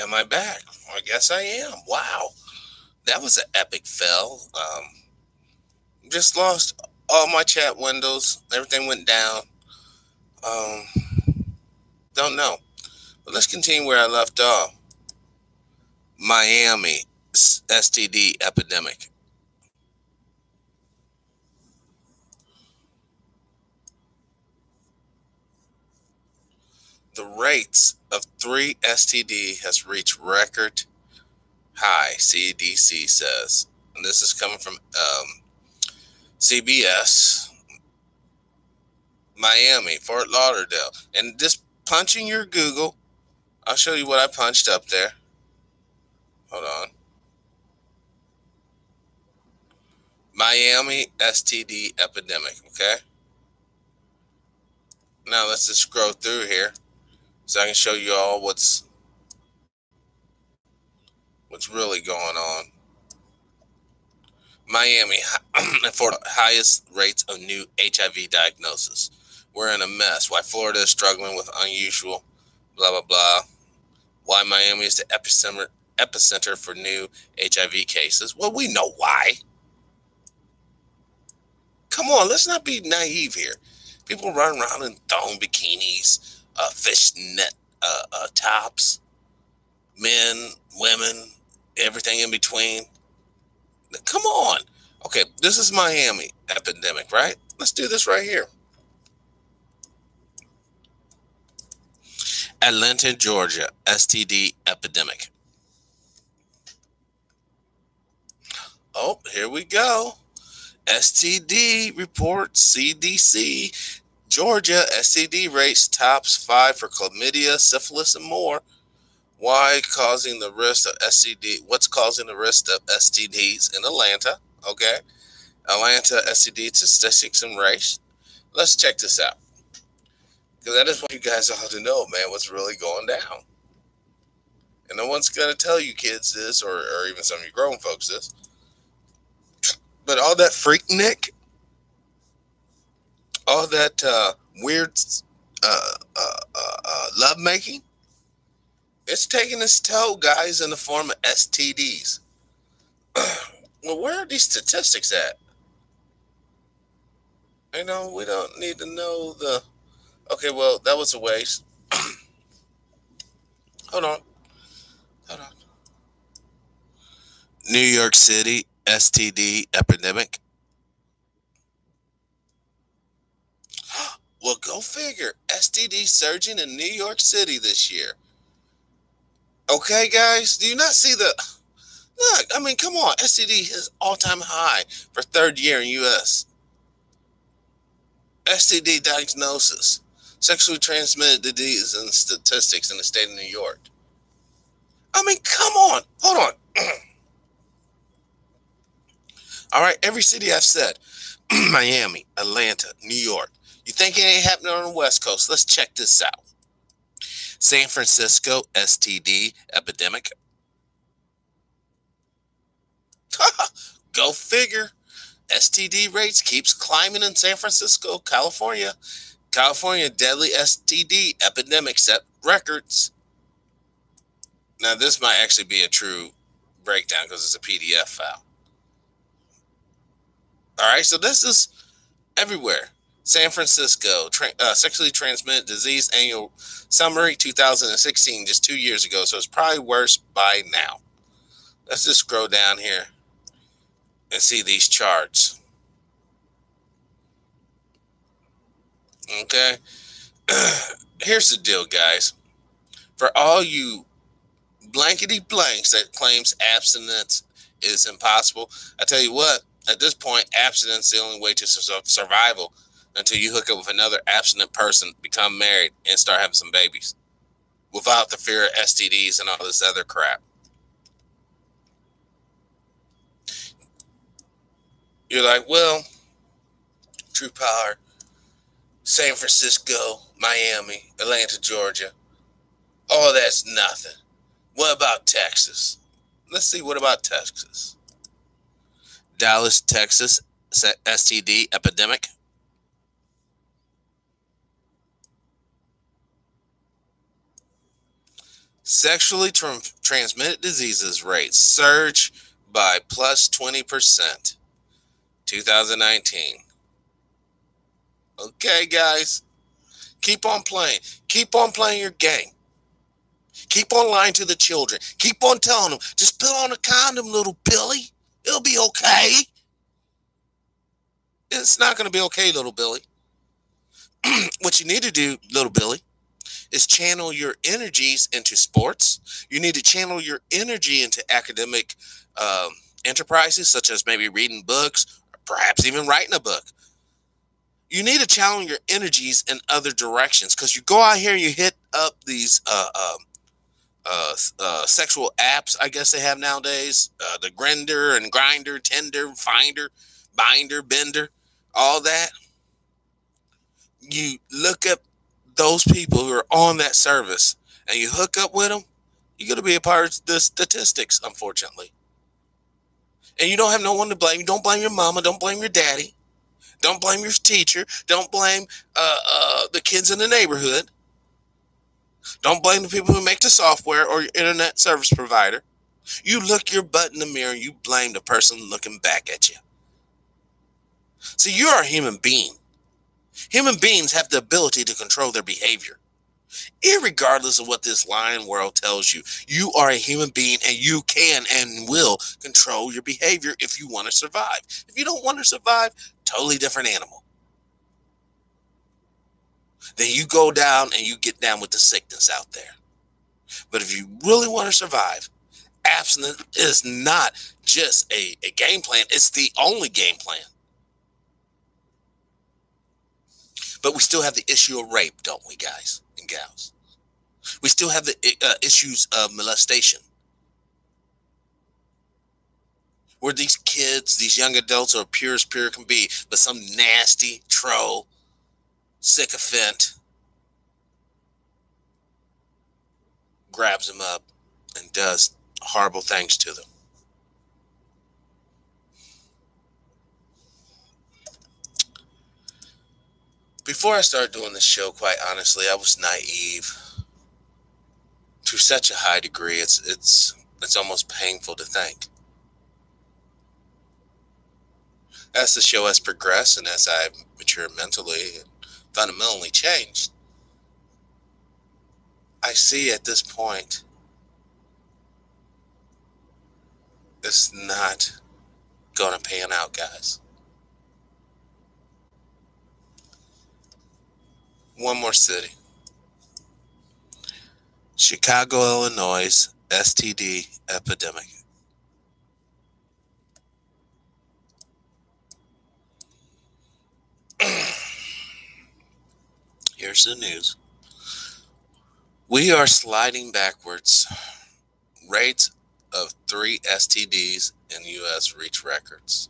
Am I back? I guess I am. Wow. That was an epic fail. Just lost all my chat windows. Everything went down. Um, don't know. But let's continue where I left off. Miami STD epidemic. The rates of 3 STD has reached record high, CDC says. And this is coming from CBS, Miami, Fort Lauderdale. And just punching your Google, I'll show you what I punched up there. Hold on. Miami STD epidemic, okay? Now let's just scroll through here so I can show you all what's really going on. Miami for highest rates of new HIV diagnosis. We're in a mess. Why Florida is struggling with unusual, blah, blah, blah. Why Miami is the epicenter for new HIV cases. Well, we know why. Come on, let's not be naive here. People run around in thong bikinis, fishnet tops, men, women, everything in between. Come on. Okay, this is Miami epidemic, right? Let's do this right here. Atlanta, Georgia, STD epidemic. Oh, here we go. STD reports CDC. Georgia STD rates tops 5 for chlamydia, syphilis, and more. Why causing the risk of STD? What's causing the risk of STDs in Atlanta? Okay. Atlanta STD statistics and race. Let's check this out. Because that is what you guys ought to know, man, what's really going down. And no one's going to tell you kids this, or even some of you grown folks this. But all that freaknik, all that weird lovemaking, it's taking its toll, guys, in the form of STDs. Well, where are these statistics at? You know, we don't need to know the... Okay, well, that was a waste. Hold on. New York City STD epidemic. Well, go figure. STD surging in New York City this year. Okay, guys, do you not see the... Look, I mean, come on. STD is all-time high for third year in U.S. STD diagnosis, sexually transmitted disease and statistics in the state of New York. I mean, come on. Hold on. All right, every city I've said. Miami, Atlanta, New York. You think it ain't happening on the West Coast? Let's check this out. San Francisco STD epidemic. Go figure. STD rates keeps climbing in San Francisco, California. California deadly STD epidemic set records. Now, this might actually be a true breakdown because it's a PDF file. All right, so this is everywhere. San Francisco, sexually transmitted disease annual summary 2016, just 2 years ago. So it's probably worse by now. Let's just scroll down here and see these charts. Okay. Here's the deal, guys. For all you blankety blanks that claims abstinence is impossible, I tell you what, at this point, abstinence is the only way to survival until you hook up with another abstinent person, become married, and start having some babies without the fear of STDs and all this other crap. You're like, well, True Power, San Francisco, Miami, Atlanta, Georgia, all that's nothing. What about Texas? Let's see, what about Texas? Dallas, Texas, STD epidemic. Sexually transmitted diseases rate surge by plus 20%. 2019. Okay, guys. Keep on playing. Keep on playing your game. Keep on lying to the children. Keep on telling them, just put on a condom, little Billy. It'll be okay. It's not going to be okay, little Billy. What you need to do, little Billy, is channel your energies into sports. You need to channel your energy into academic enterprises, such as maybe reading books, or perhaps even writing a book. You need to channel your energies in other directions, because you go out here and you hit up these sexual apps, I guess they have nowadays, the Grindr and Grinder, Tinder, Finder, Binder, Bender, all that. You look up those people who are on that service and you hook up with them, you're going to be a part of the statistics, unfortunately. And you don't have no one to blame. You don't blame your mama. Don't blame your daddy. Don't blame your teacher. Don't blame the kids in the neighborhood. Don't blame the people who make the software or your internet service provider. You look your butt in the mirror and you blame the person looking back at you. See, you are a human being. Human beings have the ability to control their behavior. Irregardless of what this lying world tells you, you are a human being and you can and will control your behavior if you want to survive. If you don't want to survive, totally different animal. Then you go down and you get down with the sickness out there. But if you really want to survive, abstinence is not just a game plan. It's the only game plan. But we still have the issue of rape, don't we, guys and gals? We still have the issues of molestation, where these kids, these young adults, are pure as pure can be, but some nasty troll, sycophant grabs them up and does horrible things to them. Before I started doing this show, quite honestly, I was naive to such a high degree. It's almost painful to think. As the show has progressed and as I've matured mentally and fundamentally changed, I see at this point it's not going to pan out, guys. One more city. Chicago, Illinois, STD epidemic. Here's the news. We are sliding backwards. Rates of 3 STDs in U.S. reach records.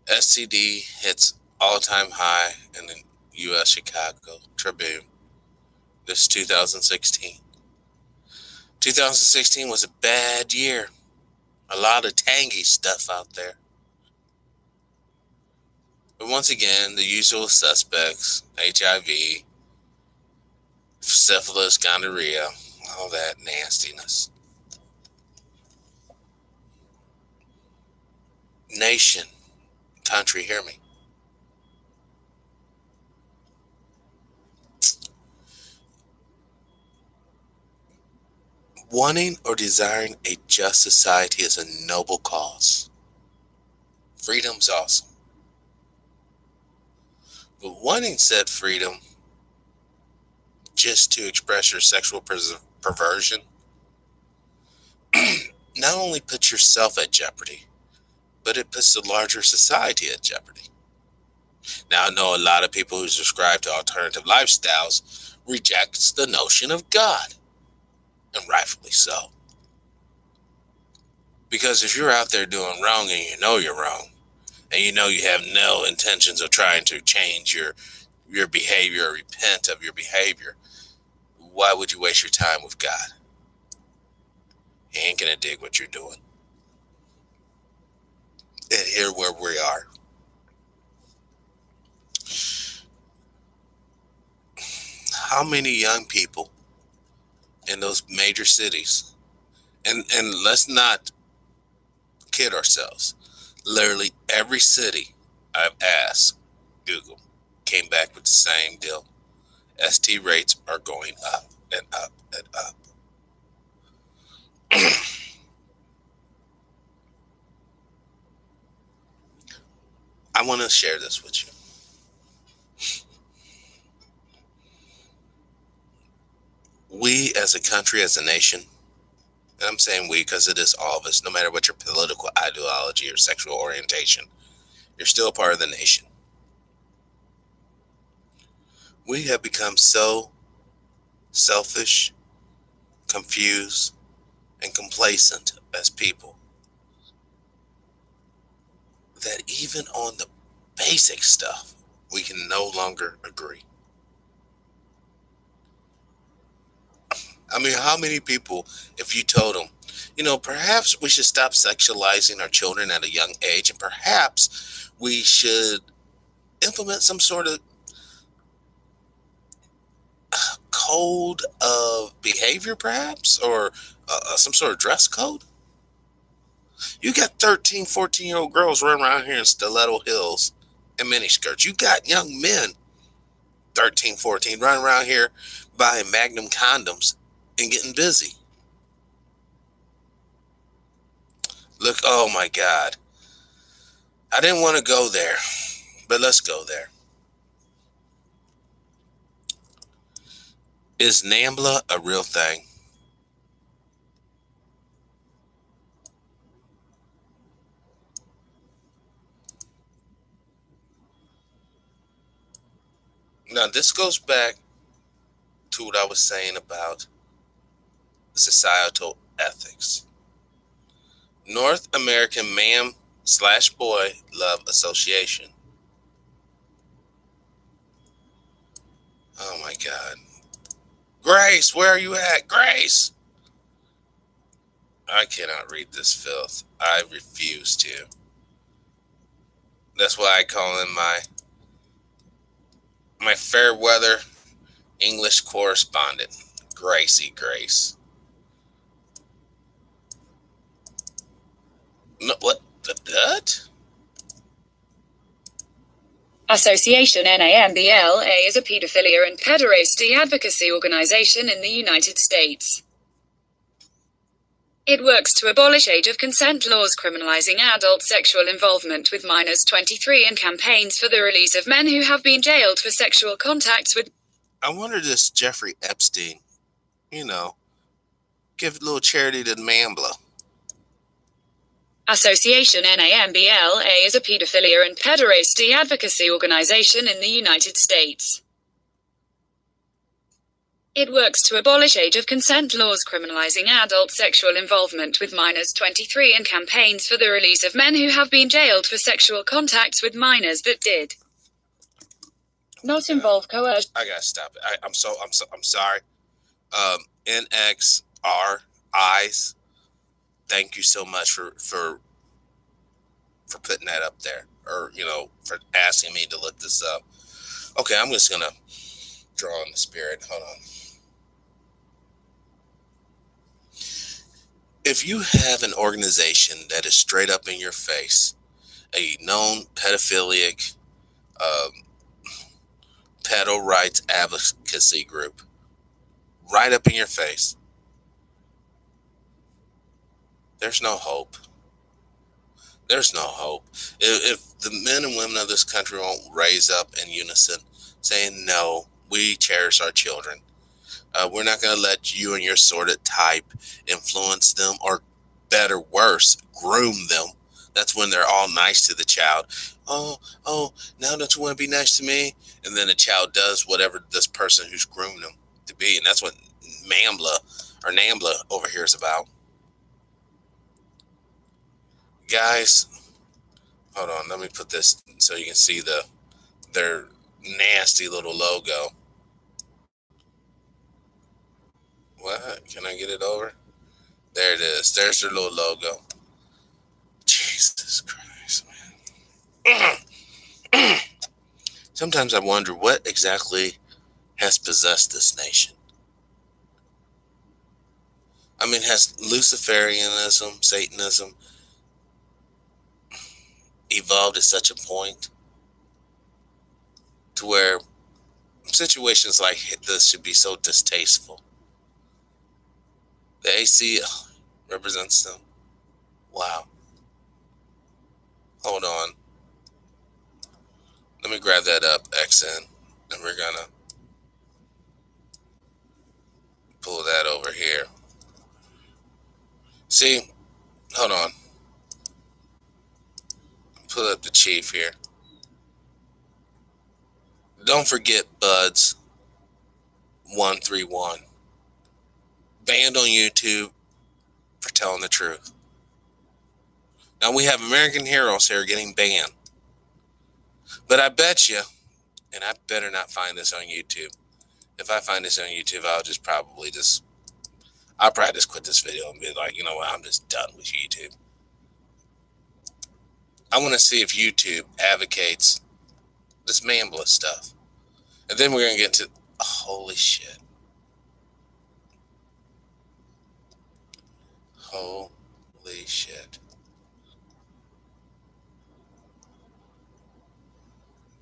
STD hits all-time high in the U.S. Chicago Tribune. This is 2016. 2016 was a bad year. A lot of tangy stuff out there. But once again, the usual suspects, HIV, syphilis, gonorrhea, all that nastiness. Nation, country, hear me. Wanting or desiring a just society is a noble cause. Freedom's awesome. But wanting said freedom just to express your sexual perversion not only puts yourself at jeopardy, but it puts the larger society at jeopardy. Now, I know a lot of people who subscribe to alternative lifestyles rejects the notion of God, and rightfully so. Because if you're out there doing wrong and you know you're wrong, and you know you have no intentions of trying to change your behavior or repent of your behavior, why would you waste your time with God? He ain't gonna dig what you're doing. And here where we are. How many young people in those major cities. And let's not kid ourselves. Literally every city I've asked Google came back with the same deal. ST rates are going up and up and up. I want to share this with you. We as a country, as a nation, and I'm saying we because it is all of us, no matter what your political ideology or sexual orientation, you're still a part of the nation. We have become so selfish, confused, and complacent as people that even on the basic stuff, we can no longer agree. I mean, how many people, if you told them, perhaps we should stop sexualizing our children at a young age, and perhaps we should implement some sort of code of behavior, perhaps, or some sort of dress code. You got 13, 14-year-old girls running around here in stiletto heels and miniskirts. You got young men, 13, 14, running around here buying Magnum condoms and getting busy. Look, oh my God. I didn't want to go there, but let's go there. Is NAMBLA a real thing? Now, this goes back to what I was saying about societal ethics. North American Man/Boy Love Association. Oh my God. Grace, where are you at? Grace! I cannot read this filth. I refuse to. That's why I call him my fair weather English correspondent, Gracie Grace. No, what? Association NAMBLA is a pedophilia and pederasty advocacy organization in the United States. It works to abolish age of consent laws criminalizing adult sexual involvement with minors 23 and campaigns for the release of men who have been jailed for sexual contacts with... I wonder this Jeffrey Epstein, give a little charity to NAMBLA. Association NAMBLA is a pedophilia and pederasty advocacy organization in the United States. It works to abolish age of consent laws criminalizing adult sexual involvement with minors 23 and campaigns for the release of men who have been jailed for sexual contacts with minors that did not involve coercion. I gotta stop it. I'm sorry. NXR Eyes. Thank you so much for putting that up there, or for asking me to look this up. Okay, I'm just gonna draw on the spirit. Hold on. If you have an organization that is straight up in your face, a known pedophilic, pedo rights advocacy group, right up in your face, there's no hope. There's no hope. If the men and women of this country won't raise up in unison, saying, no, we cherish our children. We're not going to let you and your sordid type influence them, or better, worse, groom them. That's when they're all nice to the child. Oh, now don't you want to be nice to me? And then the child does whatever this person who's groomed them to be. And that's what NAMBLA over here is about. Guys, hold on. Let me put this so you can see their nasty little logo. What? Can I get it over? There it is. There's their little logo. Jesus Christ, man. Sometimes I wonder what exactly has possessed this nation. I mean, has Luciferianism, Satanism evolved at such a point to where situations like this should be so distasteful? The AC represents them. Wow. Hold on. Let me grab that up, XN, and we're gonna pull that over here. See, hold on. Pull up the chief here. Don't forget Buds 131. Banned on YouTube for telling the truth. Now we have American heroes here getting banned. But I bet you, and I better not find this on YouTube. If I find this on YouTube, I'll probably just quit this video and be like, you know what, I'm just done with YouTube. I want to see if YouTube advocates this Nambla stuff. And then we're going to get to, holy shit. Holy shit.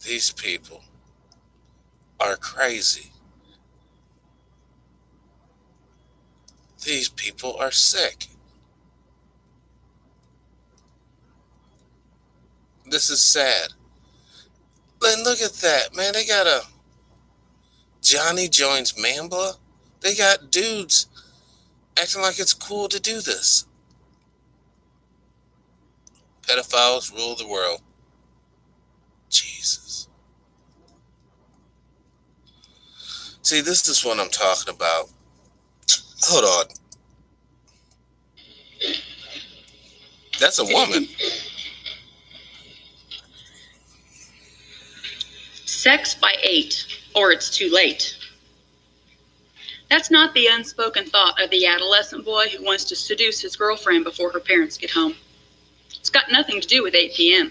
These people are crazy. These people are sick. This is sad. And look at that, man. They got a Johnny joins Nambla. They got dudes acting like it's cool to do this. Pedophiles rule the world. Jesus. See, this is what I'm talking about. Hold on. That's a woman. Sex by 8, or it's too late. That's not the unspoken thought of the adolescent boy who wants to seduce his girlfriend before her parents get home. It's got nothing to do with 8 p.m.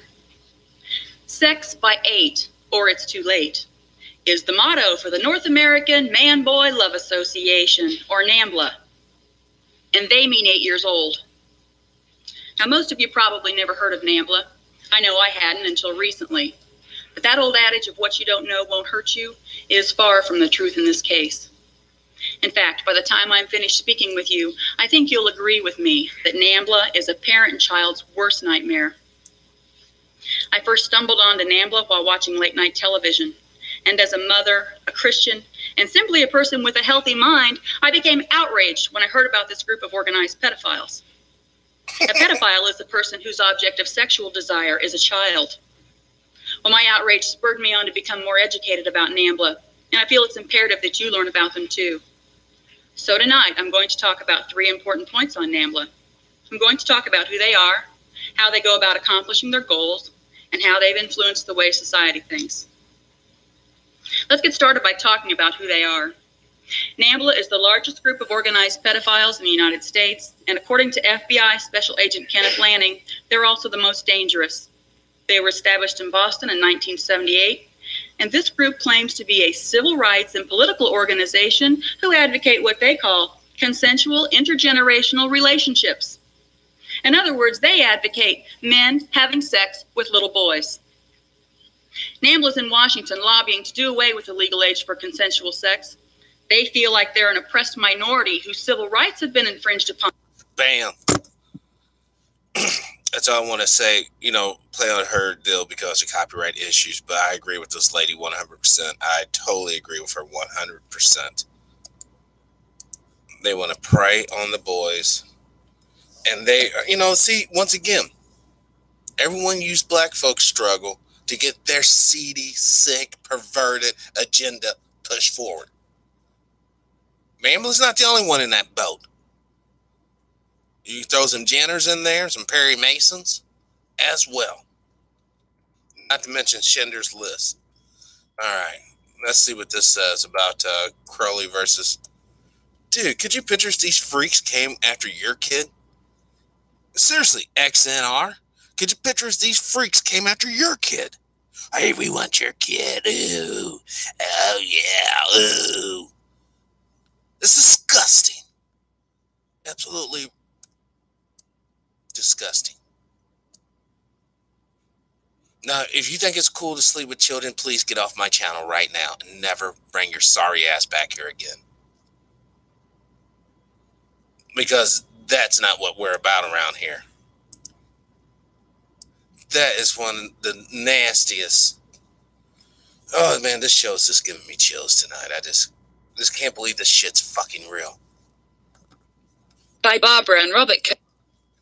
Sex by 8, or it's too late, is the motto for the North American Man-Boy Love Association, or NAMBLA. And they mean 8 years old. Now, most of you probably never heard of NAMBLA. I know I hadn't until recently. But that old adage of what you don't know won't hurt you is far from the truth in this case. In fact, by the time I'm finished speaking with you, I think you'll agree with me that NAMBLA is a parent and child's worst nightmare. I first stumbled onto NAMBLA while watching late-night television. And as a mother, a Christian, and simply a person with a healthy mind, I became outraged when I heard about this group of organized pedophiles. A pedophile is a person whose object of sexual desire is a child. Well, my outrage spurred me on to become more educated about NAMBLA, and I feel it's imperative that you learn about them too. So tonight, I'm going to talk about 3 important points on NAMBLA. I'm going to talk about who they are, how they go about accomplishing their goals, and how they've influenced the way society thinks. Let's get started by talking about who they are. NAMBLA is the largest group of organized pedophiles in the United States, and according to FBI Special Agent Kenneth Lanning, they're also the most dangerous. They were established in Boston in 1978, and this group claims to be a civil rights and political organization who advocate what they call consensual intergenerational relationships. In other words, they advocate men having sex with little boys. NAMBLA's in Washington lobbying to do away with the legal age for consensual sex. They feel like they're an oppressed minority whose civil rights have been infringed upon. Bam. That's all I want to say. You know, play on her deal because of copyright issues, but I agree with this lady 100%. I totally agree with her 100%. They want to prey on the boys. And they, you know, see, once again, everyone used black folks' struggle to get their seedy, sick, perverted agenda pushed forward. NAMBLA's not the only one in that boat. You throw some Jenners in there, some Perry Masons as well. Not to mention Schindler's List. All right, let's see what this says about Crowley versus... Dude, could you picture if these freaks came after your kid? Seriously, XNR. Could you picture if these freaks came after your kid? Hey, we want your kid. Ooh. Oh, yeah. Ooh. It's disgusting. Absolutely Now, if you think it's cool to sleep with children, please get off my channel right now and never bring your sorry ass back here again. Because that's not what we're about around here. That is one of the nastiest. Oh, man, this show's just giving me chills tonight. I just can't believe this shit's fucking real. By Barbara and Robert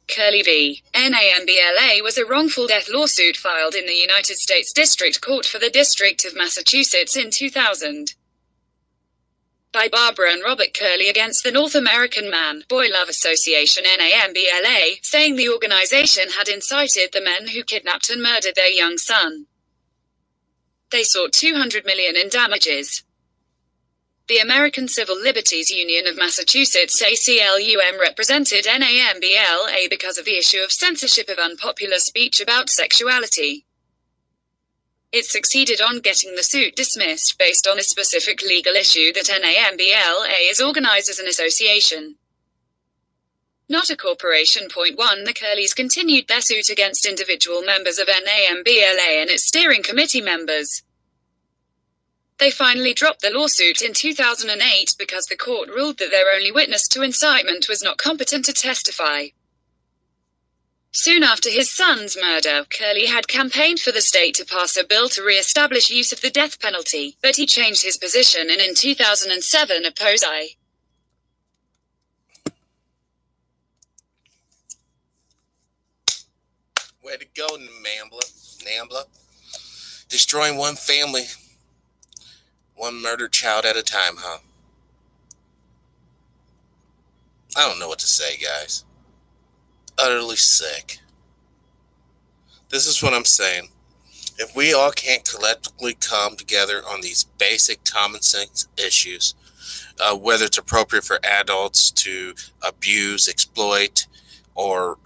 Curley v. NAMBLA was a wrongful death lawsuit filed in the United States District Court for the District of Massachusetts in 2000. By Barbara and Robert Curley against the North American Man-Boy Love Association NAMBLA, saying the organization had incited the men who kidnapped and murdered their young son. They sought $200 million in damages. The American Civil Liberties Union of Massachusetts ACLUM represented NAMBLA because of the issue of censorship of unpopular speech about sexuality. It succeeded on getting the suit dismissed based on a specific legal issue that NAMBLA is organized as an association, not a corporation. Point 1. The Curleys continued their suit against individual members of NAMBLA and its steering committee members. They finally dropped the lawsuit in 2008 because the court ruled that their only witness to incitement was not competent to testify. Soon after his son's murder, Curley had campaigned for the state to pass a bill to re-establish use of the death penalty, but he changed his position and in 2007 opposed it. Way to go, NAMBLA. Destroying one family, one murdered child at a time, huh? I don't know what to say, guys. Utterly sick. This is what I'm saying. If we all can't collectively come together on these basic common sense issues, whether it's appropriate for adults to abuse, exploit, or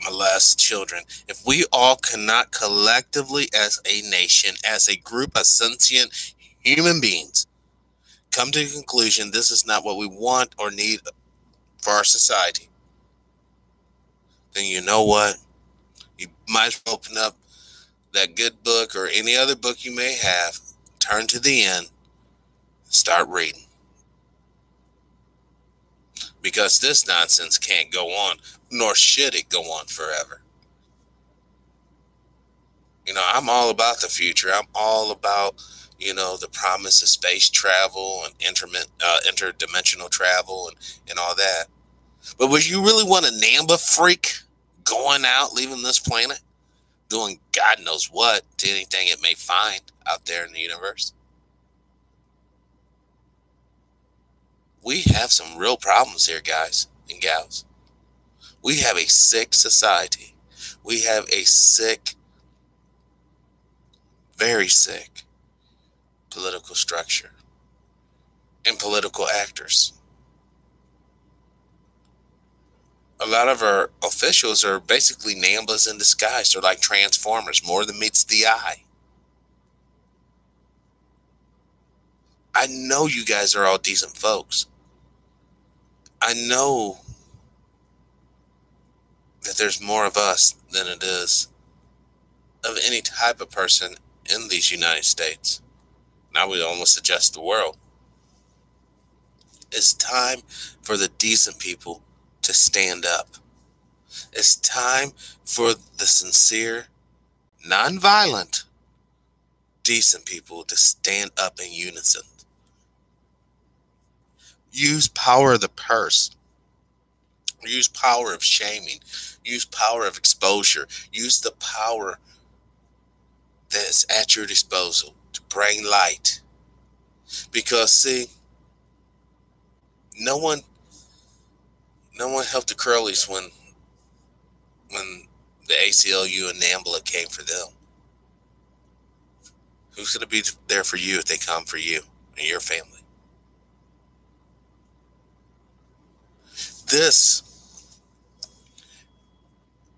molest children, if we all cannot collectively as a nation, as a group of sentient human beings, come to the conclusion this is not what we want or need for our society, then you know what? You might as well open up that good book or any other book you may have, turn to the end, and start reading. Because this nonsense can't go on, nor should it go on forever. You know, I'm all about the future. I'm all about, you know, the promise of space travel and interdimensional travel and all that. But would you really want a Namba freak going out, leaving this planet, doing God knows what to anything it may find out there in the universe? We have some real problems here, guys and gals. We have a sick society. We have a sick, very sick political structure and political actors. A lot of our officials are basically Nambas in disguise. They're like Transformers, more than meets the eye. I know you guys are all decent folks. I know that there's more of us than it is of any type of person in these United States. Now we almost suggest the world. It's time for the decent people to stand up. It's time for the sincere, non-violent, decent people to stand up in unison. Use power of the purse. Use power of shaming. Use power of exposure. Use the power that is at your disposal to bring light. Because, see, no one helped the Curleys when the ACLU and NAMBLA came for them. Who's going to be there for you if they come for you and your family? This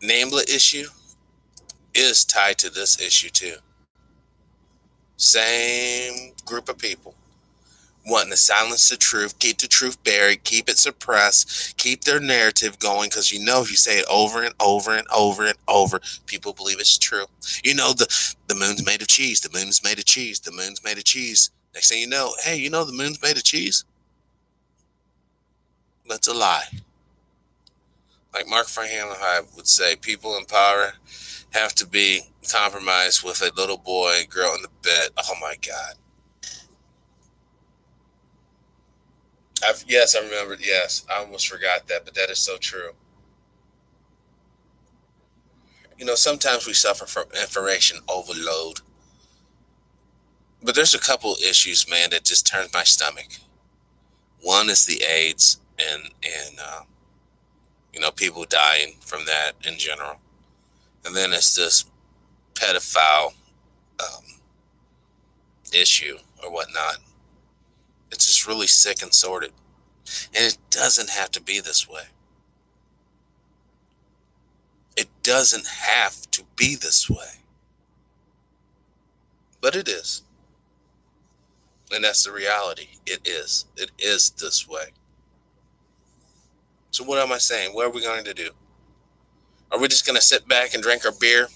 NAMBLA issue is tied to this issue too. Same group of people wanting to silence the truth, keep the truth buried, keep it suppressed, keep their narrative going, because you know if you say it over and over and over and over, people believe it's true. You know, the moon's made of cheese, the moon's made of cheese, the moon's made of cheese. Next thing you know, hey, you know the moon's made of cheese? That's a lie. Like Mark Fahrenheit would say, people in power have to be compromised with a little boy and girl in the bed. Oh my God. Yes, I remembered. Yes, I almost forgot that, but that is so true. You know, sometimes we suffer from information overload. But there's a couple issues, man, that just turns my stomach. One is the AIDS and you know, people dying from that in general. And then it's this pedophile issue or whatnot. It's just really sick and sordid. And it doesn't have to be this way. It doesn't have to be this way. But it is. And that's the reality. It is. It is this way. So what am I saying? What are we going to do? Are we just going to sit back and drink our beer?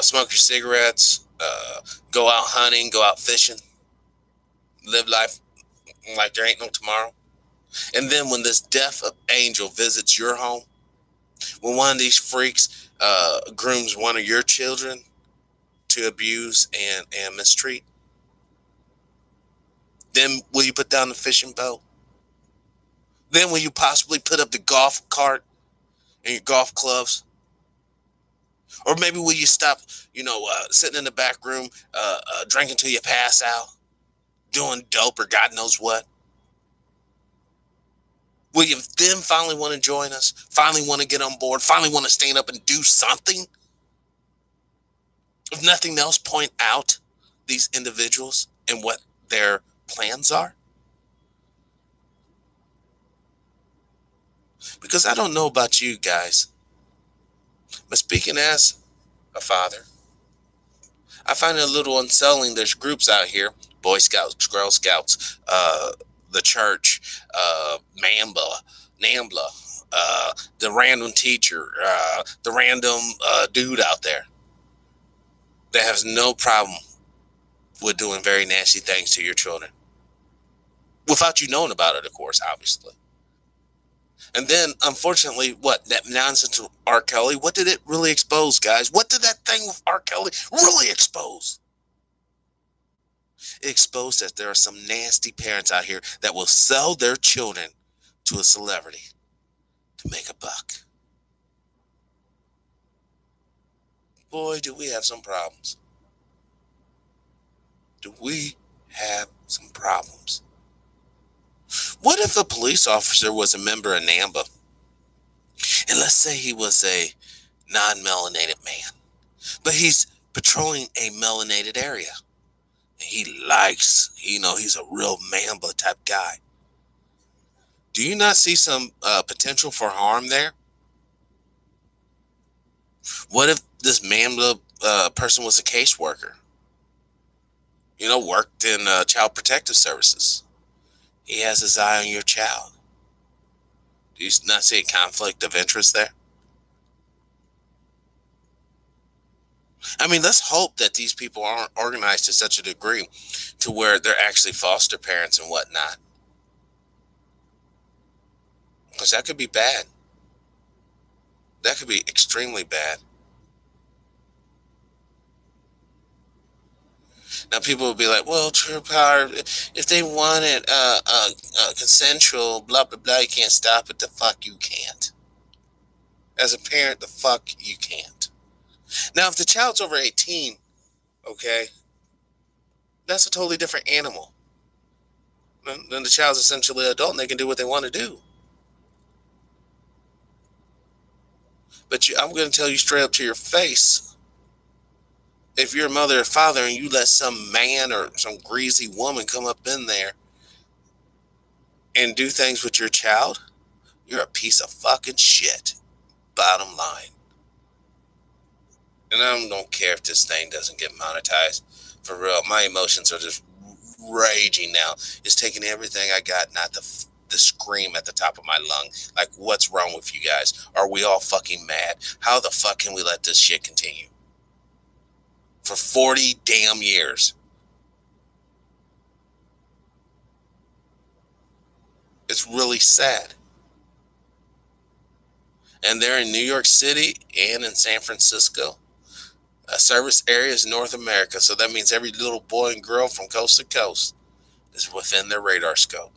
Smoke your cigarettes? Go out hunting? Go out fishing? Live life like there ain't no tomorrow? And then when this death angel visits your home, when one of these freaks grooms one of your children to abuse and mistreat, then will you put down the fishing boat? Then will you possibly put up the golf cart and your golf clubs? Or maybe will you stop, sitting in the back room, drinking till you pass out, doing dope or God knows what? Will you then finally want to join us? Finally want to get on board? Finally want to stand up and do something? If nothing else, point out these individuals and what their plans are? Because I don't know about you guys, but speaking as a father, I find it a little unsettling. There's groups out here, Boy Scouts, Girl Scouts, the church, NAMBLA, the random teacher, the random dude out there that has no problem with doing very nasty things to your children. Without you knowing about it, of course, obviously. And then, unfortunately, that nonsense with R. Kelly, what did it really expose, guys? What did that thing with R. Kelly really expose? It exposed that there are some nasty parents out here that will sell their children to a celebrity to make a buck. Boy, do we have some problems. Do we have some problems? What if a police officer was a member of NAMBLA? And let's say he was a non-melanated man, but he's patrolling a melanated area. He likes, he's a real NAMBLA type guy. Do you not see some potential for harm there? What if this NAMBLA person was a caseworker? Worked in Child Protective Services. He has his eye on your child. Do you not see a conflict of interest there? I mean, let's hope that these people aren't organized to such a degree to where they're actually foster parents and whatnot. Because that could be bad. That could be extremely bad. Now, people will be like, well, true power, if they want it consensual, blah, blah, blah, you can't stop it. The fuck you can't. As a parent, the fuck you can't. Now, if the child's over 18, okay, that's a totally different animal. Then the child's essentially an adult and they can do what they want to do. But I'm going to tell you straight up to your face, if you're a mother or father and you let some man or some greasy woman come up in there and do things with your child, you're a piece of fucking shit. Bottom line. And I don't care if this thing doesn't get monetized. For real, my emotions are just raging now. It's taking everything I got not to scream at the top of my lung. Like, what's wrong with you guys? Are we all fucking mad? How the fuck can we let this shit continue? For 40 damn years. It's really sad. And they're in New York City and in San Francisco. Service areas North America. So that means every little boy and girl from coast to coast is within their radar scope.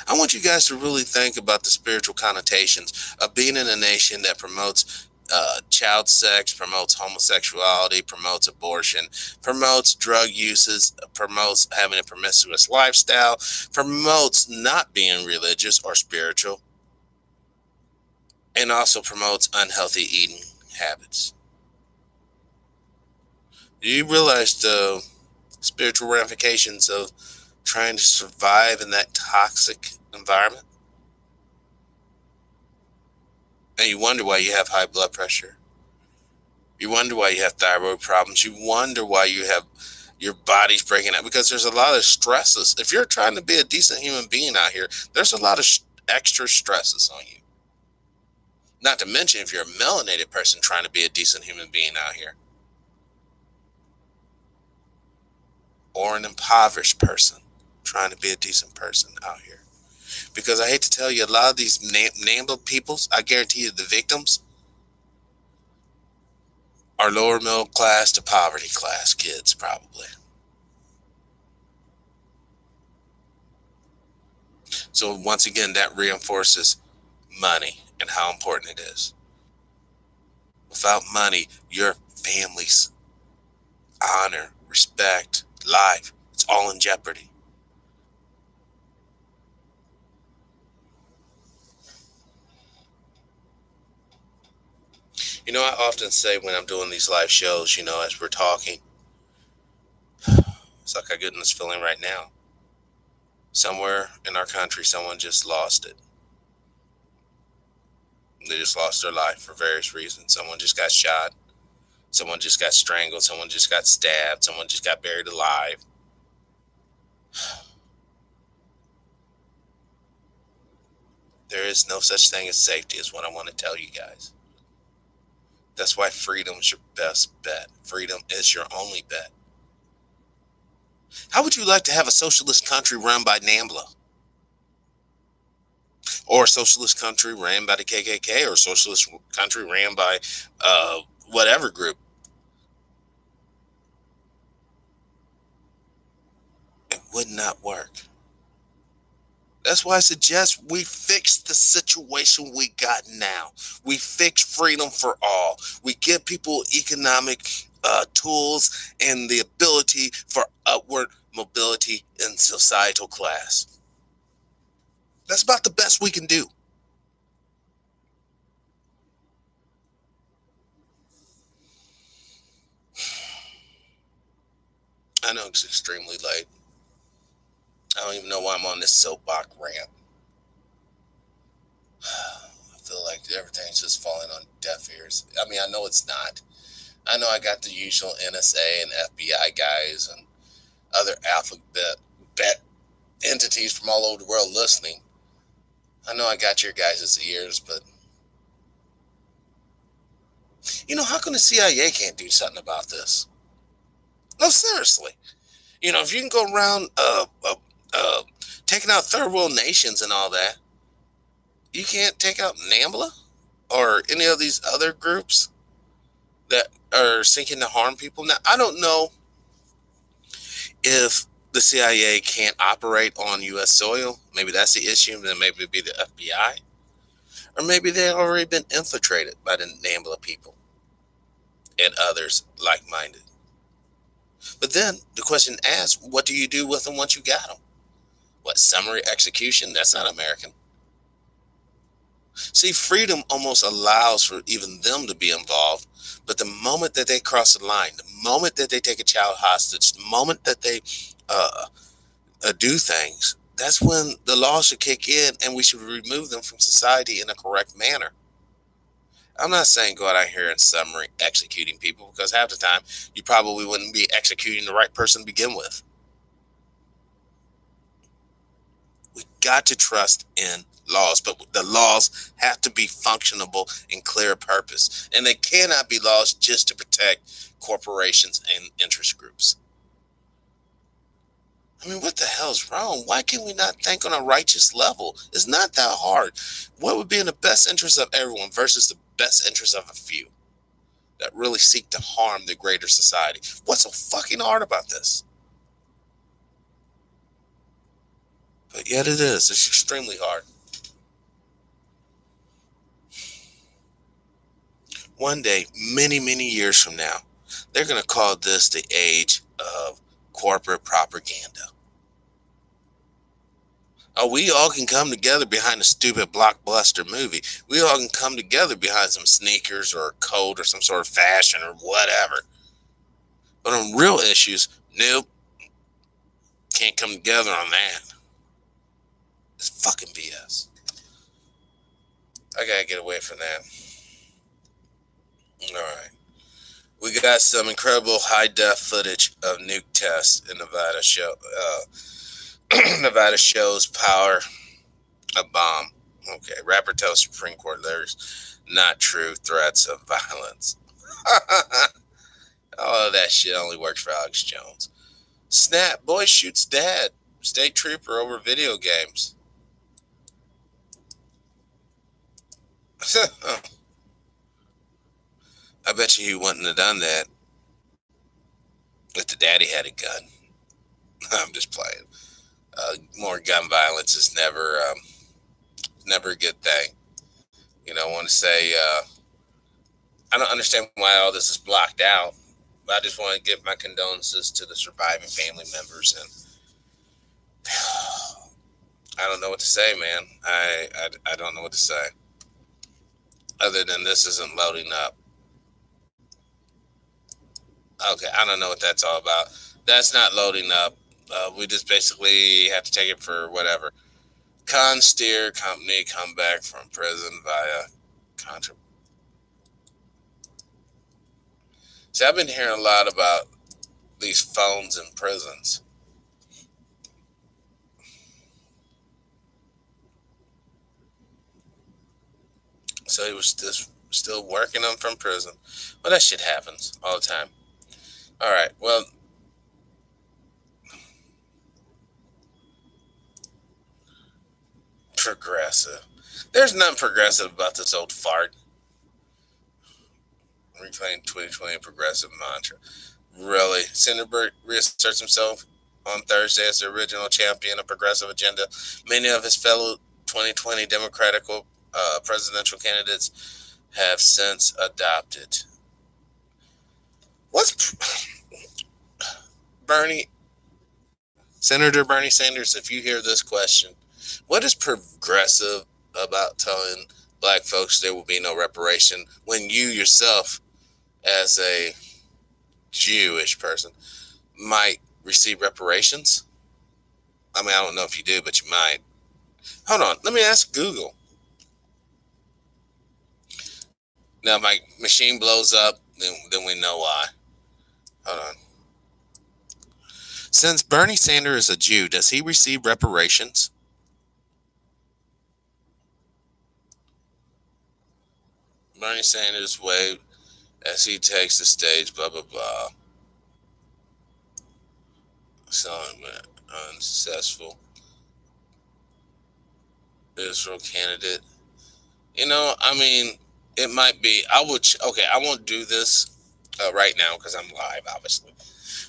I want you guys to really think about the spiritual connotations of being in a nation that promotes child sex, promotes homosexuality, promotes abortion, promotes drug uses, promotes having a promiscuous lifestyle, promotes not being religious or spiritual, and also promotes unhealthy eating habits. Do you realize the spiritual ramifications of trying to survive in that toxic environment? And you wonder why you have high blood pressure. You wonder why you have thyroid problems. You wonder why you have your body's breaking out, because there's a lot of stresses. If you're trying to be a decent human being out here, there's a lot of extra stresses on you. Not to mention if you're a melanated person trying to be a decent human being out here. Or an impoverished person trying to be a decent person out here. Because I hate to tell you, a lot of these NAMBLA peoples, I guarantee you the victims are lower middle class to poverty class kids, probably. So once again, that reinforces money and how important it is. Without money, your family's honor, respect, life, it's all in jeopardy. You know, I often say when I'm doing these live shows, you know, as we're talking, it's like I get in this feeling right now. Somewhere in our country, someone just lost it. They just lost their life for various reasons. Someone just got shot. Someone just got strangled. Someone just got stabbed. Someone just got buried alive. There is no such thing as safety, is what I want to tell you guys. That's why freedom is your best bet. Freedom is your only bet. How would you like to have a socialist country run by NAMBLA? Or a socialist country ran by the KKK, or a socialist country ran by whatever group? It would not work. That's why I suggest we fix the situation we got now. We fix freedom for all. We give people economic tools and the ability for upward mobility in societal class. That's about the best we can do. I know it's extremely late. I don't even know why I'm on this soapbox rant. I feel like everything's just falling on deaf ears. I mean, I know it's not. I know I got the usual NSA and FBI guys and other alphabet entities from all over the world listening. I know I got your guys' ears, but you know, how come the CIA can't do something about this? No, seriously. You know, if you can go around taking out third world nations and all that, you can't take out NAMBLA or any of these other groups that are seeking to harm people. Now, I don't know if the CIA can't operate on U.S. soil. Maybe that's the issue. Then maybe it'd be the FBI. Or maybe they've already been infiltrated by the NAMBLA people and others like-minded. But then the question asks, what do you do with them once you got them? What, summary execution? That's not American. See, freedom almost allows for even them to be involved. But the moment that they cross the line, the moment that they take a child hostage, the moment that they do things, that's when the law should kick in and we should remove them from society in a correct manner. I'm not saying go out here and summary executing people, because half the time you probably wouldn't be executing the right person to begin with. We got to trust in laws, but the laws have to be functionable and clear purpose. And they cannot be laws just to protect corporations and interest groups. I mean, what the hell's wrong? Why can we not think on a righteous level? It's not that hard. What would be in the best interest of everyone versus the best interest of a few that really seek to harm the greater society? What's so fucking hard about this? But yet it is. It's extremely hard. One day, many, many years from now, they're going to call this the age of corporate propaganda. Oh, we all can come together behind a stupid blockbuster movie. We all can come together behind some sneakers or a coat or some sort of fashion or whatever. But on real issues, nope. Can't come together on that. It's fucking BS. I gotta get away from that. Alright. We got some incredible high-def footage of nuke tests in Nevada Nevada shows power a bomb. Okay, rapper tells Supreme Court there's not true threats of violence. All of that shit only works for Alex Jones. Snap, boy shoots dad. State trooper over video games. I bet you he wouldn't have done that if the daddy had a gun. I'm just playing. More gun violence is never a good thing. You know, I want to say I don't understand why all this is blocked out. But I just want to give my condolences to the surviving family members, and I don't know what to say, man. I don't know what to say other than this isn't loading up. Okay, I don't know what that's all about. That's not loading up. We just basically have to take it for whatever. Consteer company come back from prison via contra. See, I've been hearing a lot about these phones in prisons. So he was just still working them from prison. Well, that shit happens all the time. All right, well, progressive. There's nothing progressive about this old fart. Reclaim 2020 progressive mantra. Really? Sandberg reasserts himself on Thursday as the original champion of progressive agenda. Many of his fellow 2020 Democratic presidential candidates have since adopted. What's Senator Bernie Sanders, if you hear this question, what is progressive about telling black folks there will be no reparation when you yourself, as a Jewish person, might receive reparations? I mean, I don't know if you do, but you might. Hold on, let me ask Google. Now, my machine blows up, then we know why. Hold on. Since Bernie Sanders is a Jew, does he receive reparations? Bernie Sanders waved as he takes the stage, blah, blah, blah. Selling unsuccessful Israel candidate. You know, I mean, it might be. I won't do this right now because I'm live, obviously.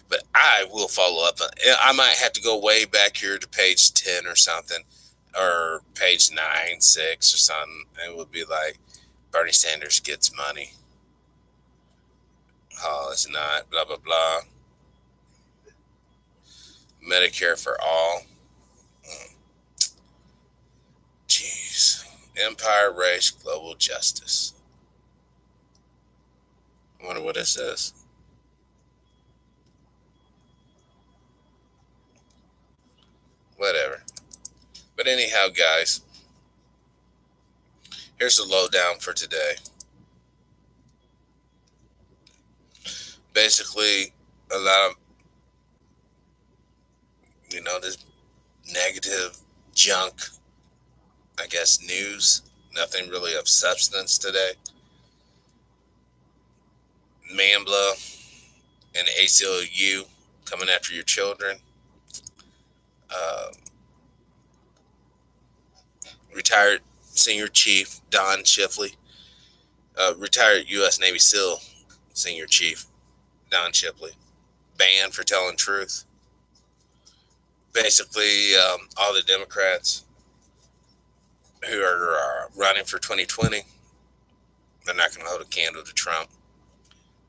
But I will follow up. I might have to go way back here to page 10 or something, or page 9, 6 or something. It would be like, Bernie Sanders gets money. Oh, it's not. Blah, blah, blah. Medicare for all. Jeez. Empire, race, global justice. I wonder what this is. Whatever. But anyhow, guys, here's the lowdown for today. basically a lot of, this negative junk, I guess, news. Nothing really of substance today. Mambla and the ACLU coming after your children. Retired Senior Chief Don Shipley. Retired U.S. Navy SEAL Senior Chief Don Shipley. Banned for telling truth. Basically, all the Democrats who are running for 2020, they're not going to hold a candle to Trump.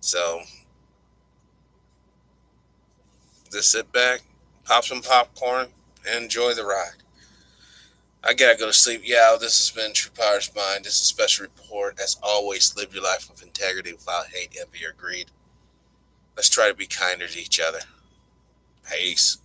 So, just sit back, pop some popcorn, and enjoy the ride. I gotta go to sleep. Yeah, this has been True Power's Mind. This is a special report. As always, live your life with integrity without hate, envy, or greed. Let's try to be kinder to each other. Peace.